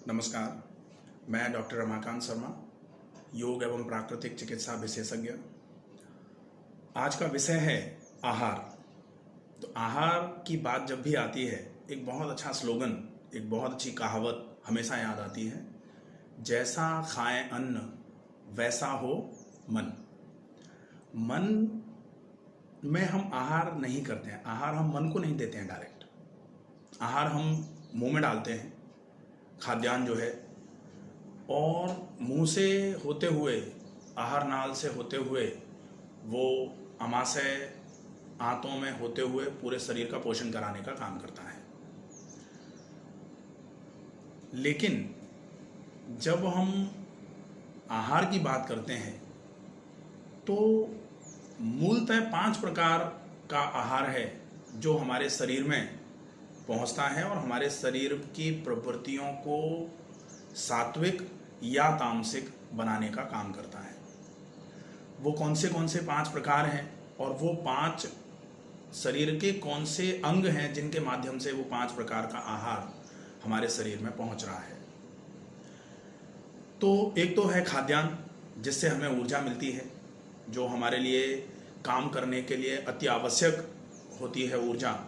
नमस्कार, मैं डॉक्टर रमाकांत शर्मा, योग एवं प्राकृतिक चिकित्सा विशेषज्ञ। आज का विषय है आहार। तो आहार की बात जब भी आती है, एक बहुत अच्छा स्लोगन, एक बहुत अच्छी कहावत हमेशा याद आती है, जैसा खाएं अन्न वैसा हो मन। मन में हम आहार नहीं करते हैं, आहार हम मन को नहीं देते हैं डायरेक्ट। आहार हम मुंह में डालते हैं, खाद्यान्न जो है, और मुंह से होते हुए, आहार नाल से होते हुए, वो आमाशय आंतों में होते हुए पूरे शरीर का पोषण कराने का काम करता है। लेकिन जब हम आहार की बात करते हैं तो मूलतः 5 प्रकार का आहार है जो हमारे शरीर में पहुंचता है और हमारे शरीर की प्रवृत्तियों को सात्विक या तामसिक बनाने का काम करता है। वो कौन से 5 प्रकार हैं और वो 5 शरीर के कौन से अंग हैं जिनके माध्यम से वो 5 प्रकार का आहार हमारे शरीर में पहुंच रहा है। तो एक तो है खाद्यान्न, जिससे हमें ऊर्जा मिलती है, जो हमारे लिए काम करने के लिए अति आवश्यक होती है ऊर्जा।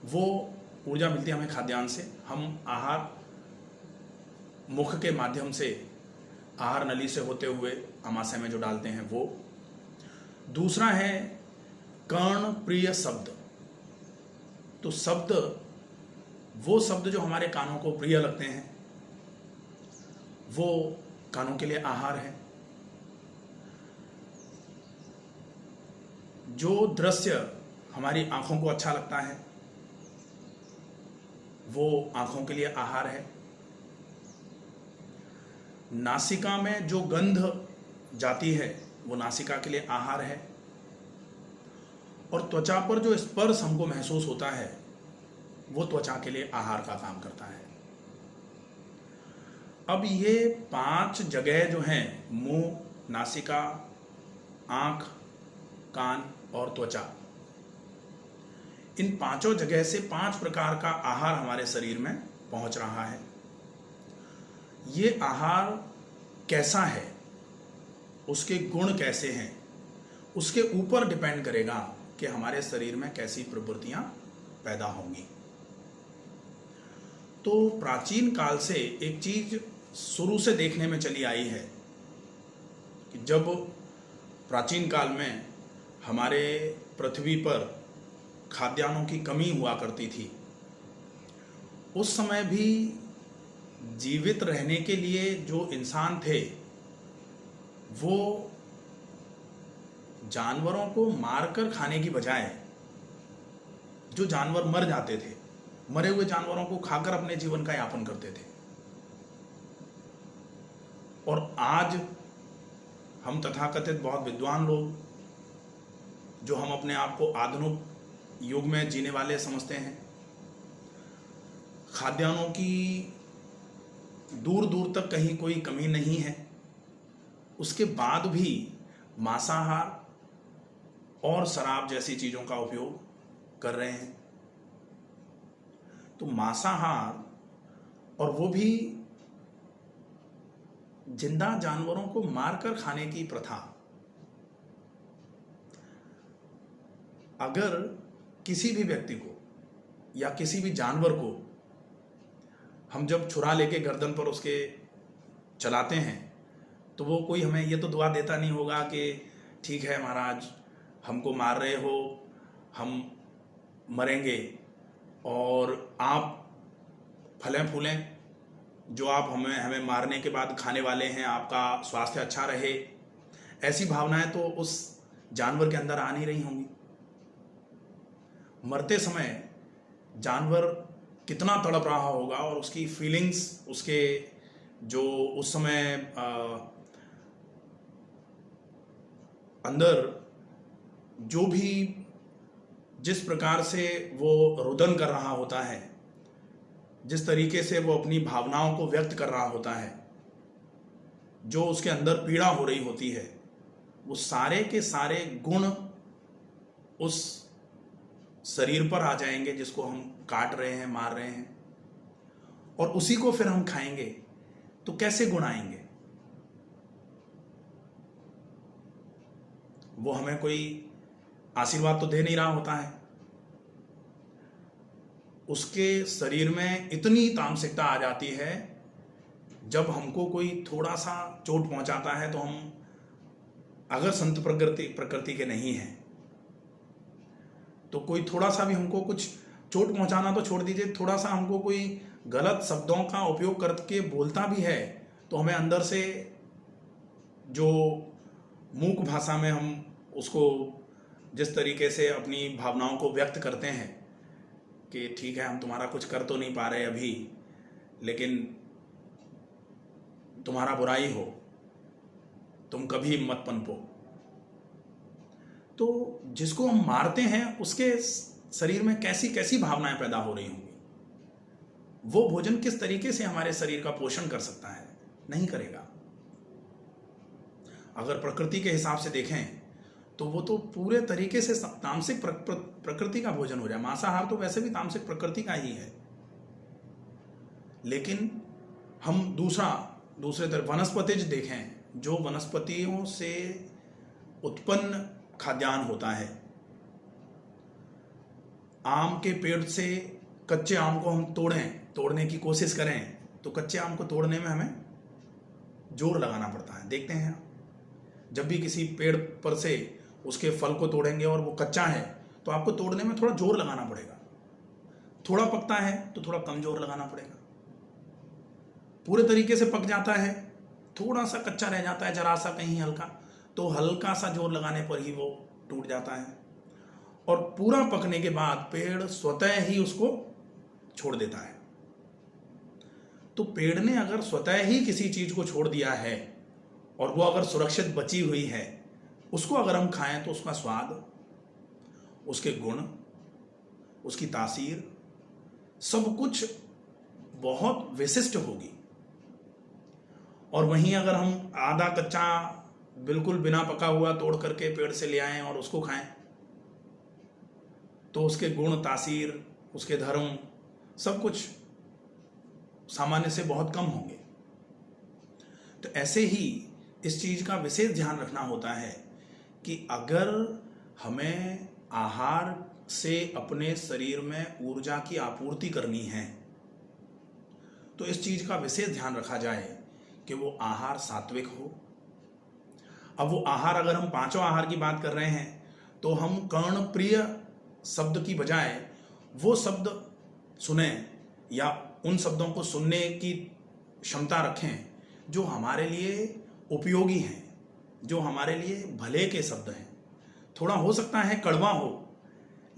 वो ऊर्जा मिलती है हमें खाद्यान्न से। हम आहार मुख के माध्यम से, आहार नली से होते हुए आमाशय में जो डालते हैं वो। दूसरा है कर्ण प्रिय शब्द। तो शब्द, वो शब्द जो हमारे कानों को प्रिय लगते हैं, वो कानों के लिए आहार है। जो दृश्य हमारी आंखों को अच्छा लगता है, वो आंखों के लिए आहार है। नासिका में जो गंध जाती है, वो नासिका के लिए आहार है। और त्वचा पर जो स्पर्श हमको महसूस होता है, वो त्वचा के लिए आहार का काम करता है। अब ये 5 जगह जो हैं, मुंह, नासिका, आंख, कान और त्वचा, इन 5 जगह से 5 प्रकार का आहार हमारे शरीर में पहुंच रहा है। ये आहार कैसा है, उसके गुण कैसे हैं, उसके ऊपर डिपेंड करेगा कि हमारे शरीर में कैसी प्रवृत्तियां पैदा होंगी। तो प्राचीन काल से एक चीज शुरू से देखने में चली आई है कि जब प्राचीन काल में हमारे पृथ्वी पर खाद्यान्नों की कमी हुआ करती थी, उस समय भी जीवित रहने के लिए जो इंसान थे, वो जानवरों को मारकर खाने की बजाय, जो जानवर मर जाते थे, मरे हुए जानवरों को खाकर अपने जीवन का यापन करते थे। और आज हम तथाकथित बहुत विद्वान लोग, जो हम अपने आप को आधुनिक युग में जीने वाले समझते हैं, खाद्यान्नों की दूर दूर तक कहीं कोई कमी नहीं है, उसके बाद भी मांसाहार और शराब जैसी चीज़ों का उपयोग कर रहे हैं। तो मांसाहार, और वो भी जिंदा जानवरों को मारकर खाने की प्रथा, अगर किसी भी व्यक्ति को या किसी भी जानवर को हम जब छुरा लेके गर्दन पर उसके चलाते हैं, तो वो कोई हमें ये तो दुआ देता नहीं होगा कि ठीक है महाराज, हमको मार रहे हो, हम मरेंगे और आप फलें फूलें, जो आप हमें मारने के बाद खाने वाले हैं, आपका स्वास्थ्य अच्छा रहे। ऐसी भावनाएं तो उस जानवर के अंदर आ नहीं रही होंगी। मरते समय जानवर कितना तड़प रहा होगा, और उसकी फीलिंग्स, उसके जो उस समय अंदर जो भी, जिस प्रकार से वो रुदन कर रहा होता है, जिस तरीके से वो अपनी भावनाओं को व्यक्त कर रहा होता है, जो उसके अंदर पीड़ा हो रही होती है, वो सारे के सारे गुण उस शरीर पर आ जाएंगे जिसको हम काट रहे हैं, मार रहे हैं। और उसी को फिर हम खाएंगे तो कैसे गुण आएंगे? वो हमें कोई आशीर्वाद तो दे नहीं रहा होता है। उसके शरीर में इतनी तामसिकता आ जाती है, जब हमको कोई थोड़ा सा चोट पहुंचाता है तो हम, अगर संत प्रकृति के नहीं हैं तो कोई थोड़ा सा भी हमको कुछ चोट पहुंचाना तो छोड़ दीजिए, थोड़ा सा हमको कोई गलत शब्दों का उपयोग करके बोलता भी है तो हमें अंदर से, जो मूक भाषा में हम उसको जिस तरीके से अपनी भावनाओं को व्यक्त करते हैं कि ठीक है, हम तुम्हारा कुछ कर तो नहीं पा रहे अभी, लेकिन तुम्हारा बुराई हो, तुम कभी मत पनपो। तो जिसको हम मारते हैं उसके शरीर में कैसी कैसी भावनाएं पैदा हो रही होंगी। वो भोजन किस तरीके से हमारे शरीर का पोषण कर सकता है? नहीं करेगा। अगर प्रकृति के हिसाब से देखें तो वो तो पूरे तरीके से तामसिक प्रकृति का भोजन हो जाए। मांसाहार तो वैसे भी तामसिक प्रकृति का ही है। लेकिन हम दूसरे तरफ वनस्पतिज देखें, जो वनस्पतियों से उत्पन्न खाद्यान्न होता है। आम के पेड़ से कच्चे आम को हम तोड़ने की कोशिश करें तो कच्चे आम को तोड़ने में हमें जोर लगाना पड़ता है। देखते हैं, जब भी किसी पेड़ पर से उसके फल को तोड़ेंगे और वो कच्चा है तो आपको तोड़ने में थोड़ा जोर लगाना पड़ेगा। थोड़ा पकता है तो थोड़ा कम जोर लगाना पड़ेगा। पूरे तरीके से पक जाता है, थोड़ा सा कच्चा रह जाता है, जरा सा कहीं हल्का, तो हल्का सा जोर लगाने पर ही वो टूट जाता है। और पूरा पकने के बाद पेड़ स्वतः ही उसको छोड़ देता है। तो पेड़ ने अगर स्वतः ही किसी चीज को छोड़ दिया है और वो अगर सुरक्षित बची हुई है, उसको अगर हम खाएं तो उसका स्वाद, उसके गुण, उसकी तासीर, सब कुछ बहुत विशिष्ट होगी। और वहीं अगर हम आधा कच्चा बिल्कुल बिना पका हुआ तोड़ करके पेड़ से ले आएं और उसको खाएं तो उसके गुण, तासीर, उसके धर्म, सब कुछ सामान्य से बहुत कम होंगे। तो ऐसे ही इस चीज का विशेष ध्यान रखना होता है कि अगर हमें आहार से अपने शरीर में ऊर्जा की आपूर्ति करनी है तो इस चीज का विशेष ध्यान रखा जाए कि वो आहार सात्विक हो। अब वो आहार, अगर हम पांचों आहार की बात कर रहे हैं तो हम कर्ण प्रिय शब्द की बजाय वो शब्द सुने या उन शब्दों को सुनने की क्षमता रखें जो हमारे लिए उपयोगी हैं, जो हमारे लिए भले के शब्द हैं। थोड़ा हो सकता है कड़वा हो,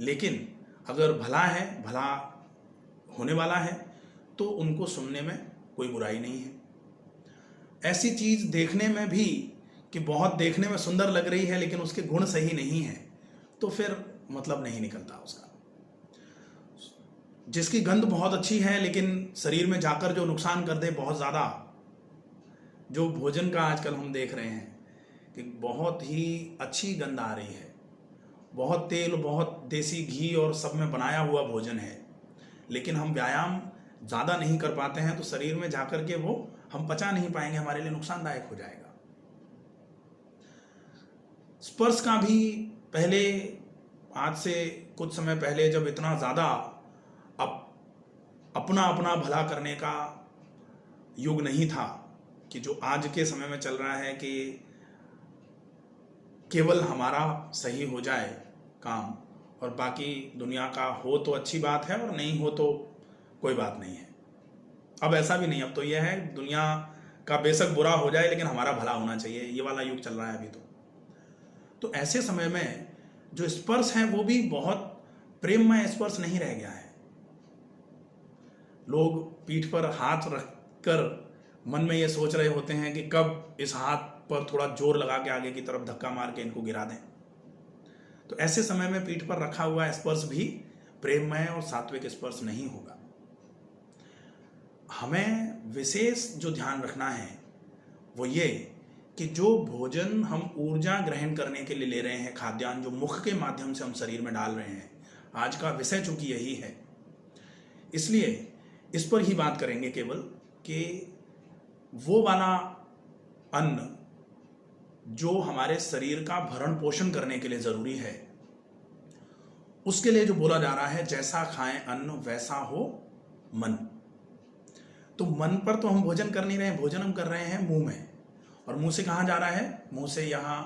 लेकिन अगर भला है, भला होने वाला है, तो उनको सुनने में कोई बुराई नहीं है। ऐसी चीज देखने में भी कि बहुत देखने में सुंदर लग रही है लेकिन उसके गुण सही नहीं है तो फिर मतलब नहीं निकलता उसका। जिसकी गंध बहुत अच्छी है लेकिन शरीर में जाकर जो नुकसान कर दे बहुत ज़्यादा, जो भोजन का आजकल हम देख रहे हैं कि बहुत ही अच्छी गंध आ रही है, बहुत तेल, बहुत देसी घी और सब में बनाया हुआ भोजन है, लेकिन हम व्यायाम ज़्यादा नहीं कर पाते हैं तो शरीर में जाकर के वो हम पचा नहीं पाएंगे, हमारे लिए नुकसानदायक हो जाएगा। स्पर्श का भी पहले, आज से कुछ समय पहले जब इतना ज़्यादा अपना अपना भला करने का युग नहीं था कि जो आज के समय में चल रहा है कि केवल हमारा सही हो जाए काम और बाकी दुनिया का हो तो अच्छी बात है और नहीं हो तो कोई बात नहीं है। अब ऐसा भी नहीं, अब तो यह है दुनिया का बेशक बुरा हो जाए लेकिन हमारा भला होना चाहिए, ये वाला युग चल रहा है अभी तो ऐसे समय में जो स्पर्श है वो भी बहुत प्रेममय स्पर्श नहीं रह गया है। लोग पीठ पर हाथ रखकर मन में ये सोच रहे होते हैं कि कब इस हाथ पर थोड़ा जोर लगा के आगे की तरफ धक्का मार के इनको गिरा दें। तो ऐसे समय में पीठ पर रखा हुआ स्पर्श भी प्रेममय और सात्विक स्पर्श नहीं होगा। हमें विशेष जो ध्यान रखना है वो ये कि जो भोजन हम ऊर्जा ग्रहण करने के लिए ले रहे हैं, खाद्यान्न जो मुख के माध्यम से हम शरीर में डाल रहे हैं, आज का विषय चूंकि यही है, इसलिए इस पर ही बात करेंगे केवल कि वो वाला अन्न जो हमारे शरीर का भरण पोषण करने के लिए जरूरी है, उसके लिए जो बोला जा रहा है, जैसा खाएं अन्न वैसा हो मन। तो मन पर तो हम भोजन कर नहीं रहे हैं, भोजन हम कर रहे हैं मुंह में। और मुंह से कहाँ जा रहा है? मुंह से यहाँ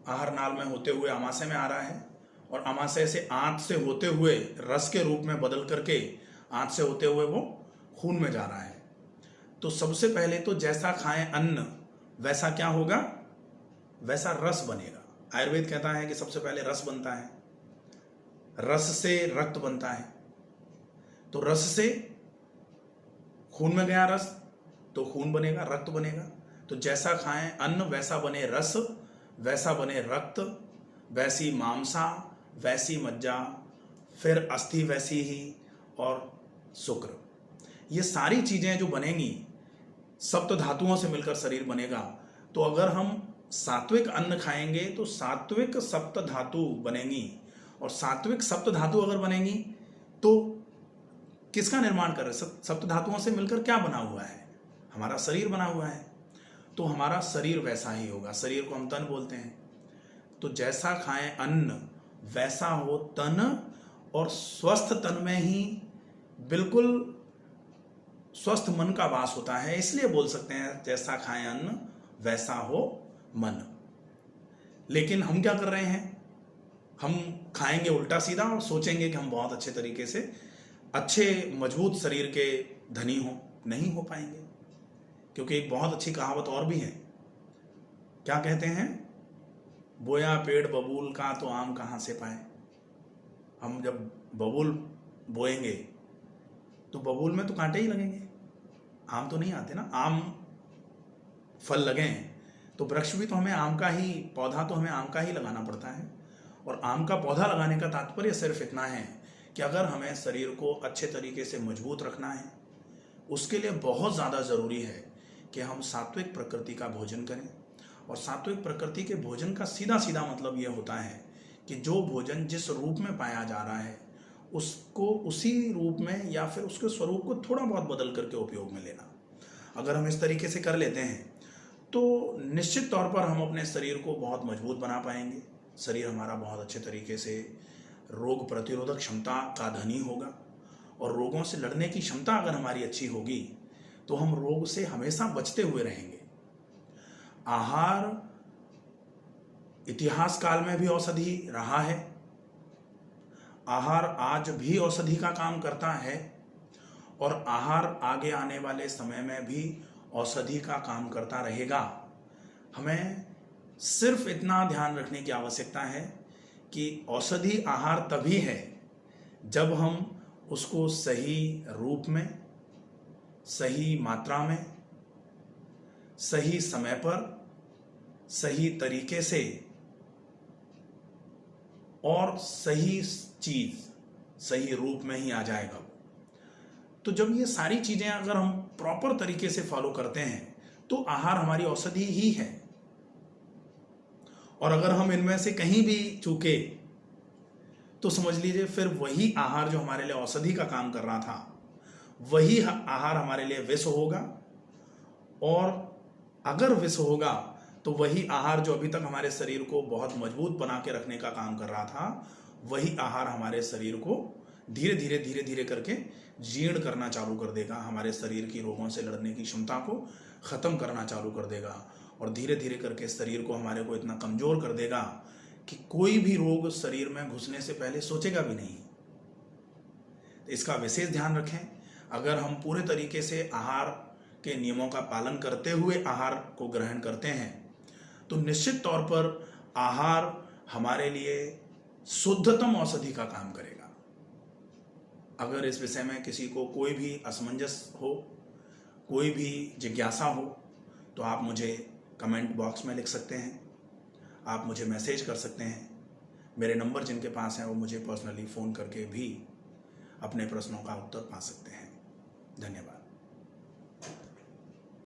आहार नाल में होते हुए आमाशय में आ रहा है, और आमाशय से आंत से होते हुए रस के रूप में बदल करके आंत से होते हुए वो खून में जा रहा है। तो सबसे पहले तो जैसा खाएं अन्न वैसा क्या होगा? वैसा रस बनेगा। आयुर्वेद कहता है कि सबसे पहले रस बनता है, रस से रक्त बनता है, तो रस से खून में गया रस, तो खून बनेगा, रक्त बनेगा। तो जैसा खाएं अन्न वैसा बने रस, वैसा बने रक्त, वैसी मांसा, वैसी मज्जा, फिर अस्थि वैसी ही, और शुक्र। ये सारी चीजें जो बनेंगी, सप्त धातुओं से मिलकर शरीर बनेगा। तो अगर हम सात्विक अन्न खाएंगे तो सात्विक सप्त धातु बनेंगी, और सात्विक सप्त धातु अगर बनेंगी तो किसका निर्माण कर रहे? सप्त धातुओं से मिलकर क्या बना हुआ है? हमारा शरीर बना हुआ है। तो हमारा शरीर वैसा ही होगा। शरीर को हम तन बोलते हैं। तो जैसा खाएं अन्न वैसा हो तन, और स्वस्थ तन में ही बिल्कुल स्वस्थ मन का वास होता है। इसलिए बोल सकते हैं जैसा खाएं अन्न वैसा हो मन। लेकिन हम क्या कर रहे हैं? हम खाएंगे उल्टा सीधा और सोचेंगे कि हम बहुत अच्छे तरीके से अच्छे मजबूत शरीर के धनी हो। नहीं हो पाएंगे, क्योंकि एक बहुत अच्छी कहावत और भी है। क्या कहते हैं? बोया पेड़ बबूल का तो आम कहाँ से पाए। हम जब बबूल बोएंगे तो बबूल में तो कांटे ही लगेंगे, आम तो नहीं आते ना। आम फल लगें तो वृक्ष भी तो हमें आम का ही, पौधा तो हमें आम का ही लगाना पड़ता है। और आम का पौधा लगाने का तात्पर्य सिर्फ इतना है कि अगर हमें शरीर को अच्छे तरीके से मजबूत रखना है, उसके लिए बहुत ज़्यादा ज़रूरी है कि हम सात्विक प्रकृति का भोजन करें। और सात्विक प्रकृति के भोजन का सीधा सीधा मतलब ये होता है कि जो भोजन जिस रूप में पाया जा रहा है उसको उसी रूप में या फिर उसके स्वरूप को थोड़ा बहुत बदल करके उपयोग में लेना। अगर हम इस तरीके से कर लेते हैं तो निश्चित तौर पर हम अपने शरीर को बहुत मजबूत बना पाएंगे। शरीर हमारा बहुत अच्छे तरीके से रोग प्रतिरोधक क्षमता का धनी होगा, और रोगों से लड़ने की क्षमता अगर हमारी अच्छी होगी तो हम रोग से हमेशा बचते हुए रहेंगे। आहार इतिहास काल में भी औषधि रहा है, आहार आज भी औषधि का काम करता है, और आहार आगे आने वाले समय में भी औषधि का काम करता रहेगा। हमें सिर्फ इतना ध्यान रखने की आवश्यकता है कि औषधि आहार तभी है जब हम उसको सही रूप में, सही मात्रा में, सही समय पर, सही तरीके से और सही चीज सही रूप में ही आ जाएगा। तो जब ये सारी चीजें अगर हम प्रॉपर तरीके से फॉलो करते हैं तो आहार हमारी औषधि ही है। और अगर हम इनमें से कहीं भी चूके तो समझ लीजिए फिर वही आहार जो हमारे लिए औषधि का काम कर रहा था, वही आहार हमारे लिए विष होगा। और अगर विष होगा तो वही आहार जो अभी तक हमारे शरीर को बहुत मजबूत बना के रखने का काम कर रहा था, वही आहार हमारे शरीर को धीरे धीरे धीरे धीरे करके जीर्ण करना चालू कर देगा। हमारे शरीर की रोगों से लड़ने की क्षमता को खत्म करना चालू कर देगा, और धीरे धीरे करके शरीर को हमारे को इतना कमजोर कर देगा कि कोई भी रोग शरीर में घुसने से पहले सोचेगा भी नहीं। तो इसका विशेष ध्यान रखें। अगर हम पूरे तरीके से आहार के नियमों का पालन करते हुए आहार को ग्रहण करते हैं तो निश्चित तौर पर आहार हमारे लिए शुद्धतम औषधि का काम करेगा। अगर इस विषय में किसी को कोई भी असमंजस हो, कोई भी जिज्ञासा हो, तो आप मुझे कमेंट बॉक्स में लिख सकते हैं, आप मुझे मैसेज कर सकते हैं। मेरे नंबर जिनके पास हैं वो मुझे पर्सनली फ़ोन करके भी अपने प्रश्नों का उत्तर पा सकते हैं। धन्यवाद।